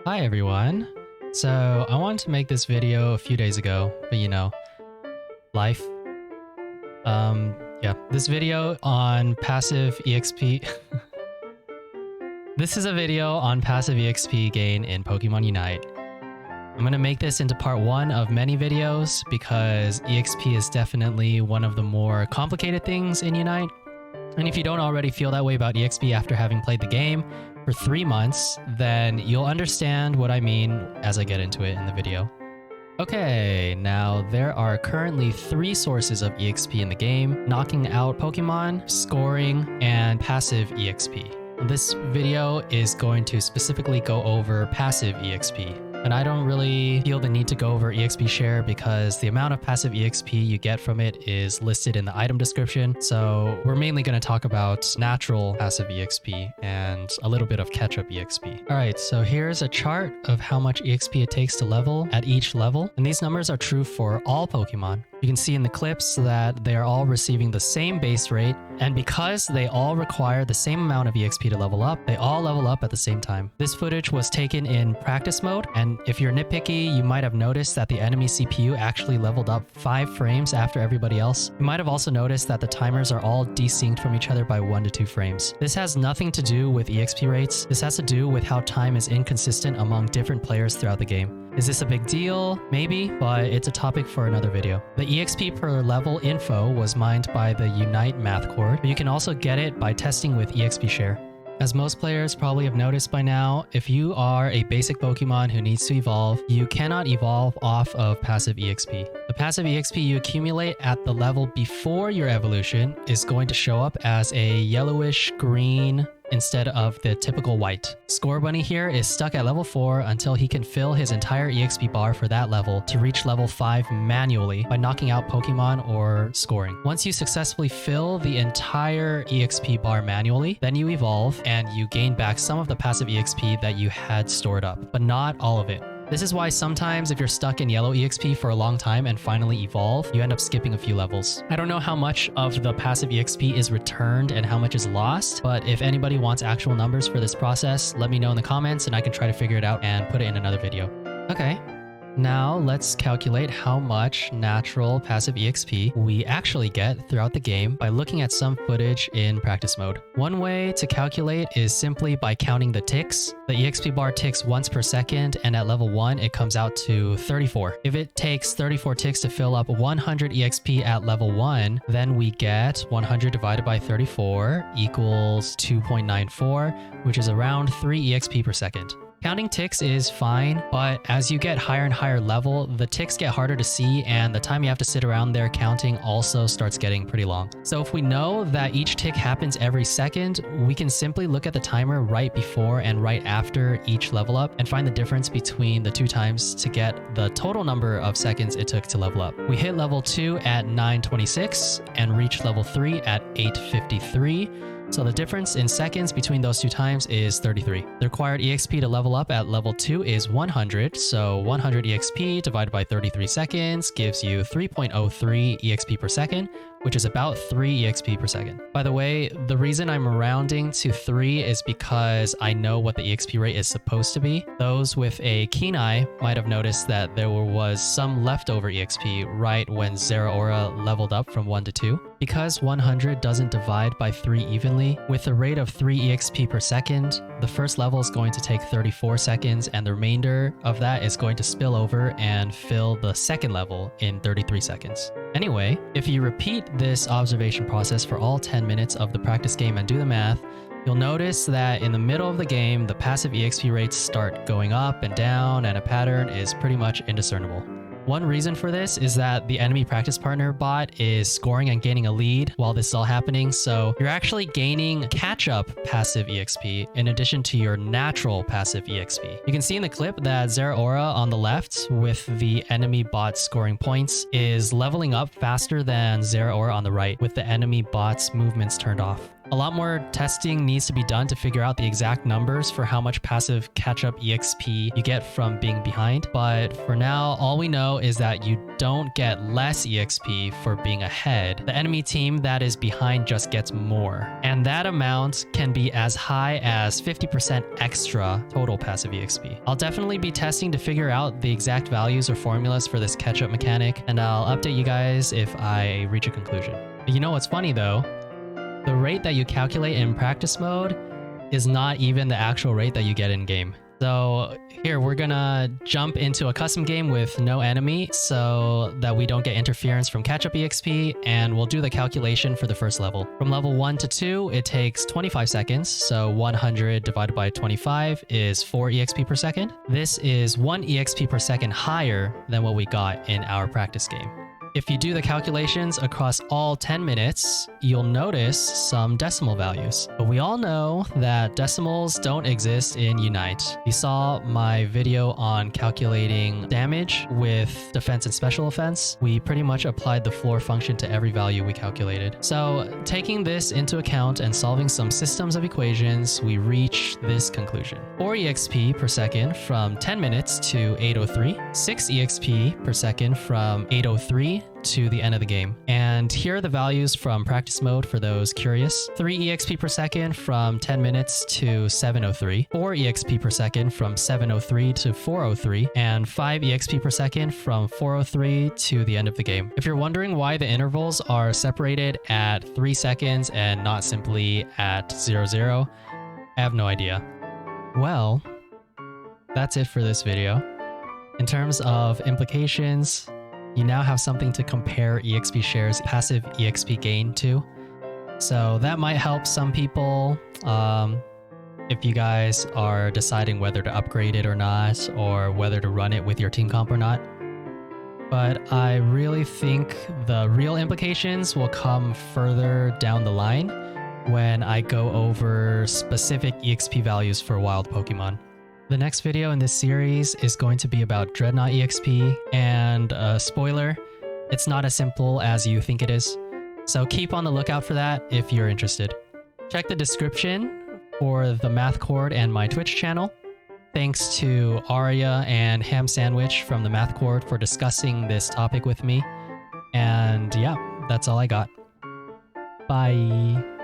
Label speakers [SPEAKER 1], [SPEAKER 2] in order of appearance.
[SPEAKER 1] Hi everyone. So I wanted to make this video a few days ago, but you know, life. Yeah, this video on passive EXP. This is a video on passive EXP gain in Pokemon Unite. I'm gonna make this into part one of many videos because EXP is definitely one of the more complicated things in Unite. And if you don't already feel that way about EXP after having played the game for 3 months, then you'll understand what I mean as I get into it in the video. Okay, now there are currently 3 sources of EXP in the game: knocking out Pokemon, scoring, and passive EXP. This video is going to specifically go over passive EXP. And I don't really feel the need to go over EXP share because the amount of passive EXP you get from it is listed in the item description. So we're mainly going to talk about natural passive EXP and a little bit of catch-up EXP. All right, so here's a chart of how much EXP it takes to level at each level. And these numbers are true for all Pokemon. You can see in the clips that they are all receiving the same base rate, and because they all require the same amount of EXP to level up, they all level up at the same time. This footage was taken in practice mode, and if you're nitpicky, you might have noticed that the enemy CPU actually leveled up 5 frames after everybody else. You might have also noticed that the timers are all desynced from each other by 1 to 2 frames. This has nothing to do with EXP rates. This has to do with how time is inconsistent among different players throughout the game. Is this a big deal? Maybe, but it's a topic for another video. The EXP per level info was mined by the Unite math cord, but you can also get it by testing with EXP share. As most players probably have noticed by now, if you are a basic Pokemon who needs to evolve, you cannot evolve off of passive EXP. The passive EXP you accumulate at the level before your evolution is going to show up as a yellowish green instead of the typical white. Score Bunny here is stuck at level 4 until he can fill his entire EXP bar for that level to reach level 5 manually by knocking out Pokemon or scoring. Once you successfully fill the entire EXP bar manually, then you evolve and you gain back some of the passive EXP that you had stored up, but not all of it. This is why sometimes if you're stuck in yellow EXP for a long time and finally evolve, you end up skipping a few levels. I don't know how much of the passive EXP is returned and how much is lost, but if anybody wants actual numbers for this process, let me know in the comments and I can try to figure it out and put it in another video. Okay. Now let's calculate how much natural passive EXP we actually get throughout the game by looking at some footage in practice mode. One way to calculate is simply by counting the ticks. The EXP bar ticks once per second, and at level 1 it comes out to 34. If it takes 34 ticks to fill up 100 EXP at level 1, then we get 100 divided by 34 equals 2.94, which is around 3 EXP per second. Counting ticks is fine, but as you get higher and higher level, the ticks get harder to see and the time you have to sit around there counting also starts getting pretty long. So if we know that each tick happens every second, we can simply look at the timer right before and right after each level up and find the difference between the 2 times to get the total number of seconds it took to level up. We hit level 2 at 9:26 and reach level 3 at 8:53. So the difference in seconds between those 2 times is 33. The required EXP to level up at level 2 is 100, so 100 EXP divided by 33 seconds gives you 3.03 EXP per second, which is about 3 EXP per second. By the way, the reason I'm rounding to 3 is because I know what the EXP rate is supposed to be. Those with a keen eye might have noticed that there was some leftover EXP right when Zeraora leveled up from 1 to 2. Because 100 doesn't divide by 3 evenly, with a rate of 3 EXP per second, the first level is going to take 34 seconds and the remainder of that is going to spill over and fill the second level in 33 seconds. Anyway, if you repeat this observation process for all 10 minutes of the practice game and do the math, you'll notice that in the middle of the game, the passive EXP rates start going up and down and a pattern is pretty much indiscernible. One reason for this is that the enemy practice partner bot is scoring and gaining a lead while this is all happening, so you're actually gaining catch-up passive EXP in addition to your natural passive EXP. You can see in the clip that Zeraora on the left with the enemy bot scoring points is leveling up faster than Zeraora on the right with the enemy bot's movements turned off. A lot more testing needs to be done to figure out the exact numbers for how much passive catch-up EXP you get from being behind, but for now, all we know is that you don't get less EXP for being ahead. The enemy team that is behind just gets more, and that amount can be as high as 50% extra total passive EXP. I'll definitely be testing to figure out the exact values or formulas for this catch-up mechanic, and I'll update you guys if I reach a conclusion. You know what's funny though? The rate that you calculate in practice mode is not even the actual rate that you get in game. So here, we're gonna jump into a custom game with no enemy so that we don't get interference from catch-up EXP, and we'll do the calculation for the first level. From level 1 to 2, it takes 25 seconds, so 100 divided by 25 is 4 EXP per second. This is 1 EXP per second higher than what we got in our practice game. If you do the calculations across all 10 minutes, you'll notice some decimal values. But we all know that decimals don't exist in Unite. You saw my video on calculating damage with defense and special offense. We pretty much applied the floor function to every value we calculated. So taking this into account and solving some systems of equations, we reach this conclusion. 4 EXP per second from 10 minutes to 8:03, 6 EXP per second from 8:03 to the end of the game. And here are the values from practice mode for those curious. 3 EXP per second from 10 minutes to 7:03, 4 EXP per second from 7:03 to 4:03, and 5 EXP per second from 4:03 to the end of the game. If you're wondering why the intervals are separated at 3 seconds and not simply at 00, I have no idea. Well, that's it for this video. In terms of implications, you now have something to compare EXP shares passive EXP gain to. So that might help some people if you guys are deciding whether to upgrade it or not, or whether to run it with your team comp or not. But I really think the real implications will come further down the line when I go over specific EXP values for wild Pokemon. The next video in this series is going to be about Dreadnought EXP, and spoiler, it's not as simple as you think it is. So keep on the lookout for that if you're interested. Check the description for the Math Cord and my Twitch channel. Thanks to Arya and Ham Sandwich from the Math Cord for discussing this topic with me. And yeah, that's all I got. Bye.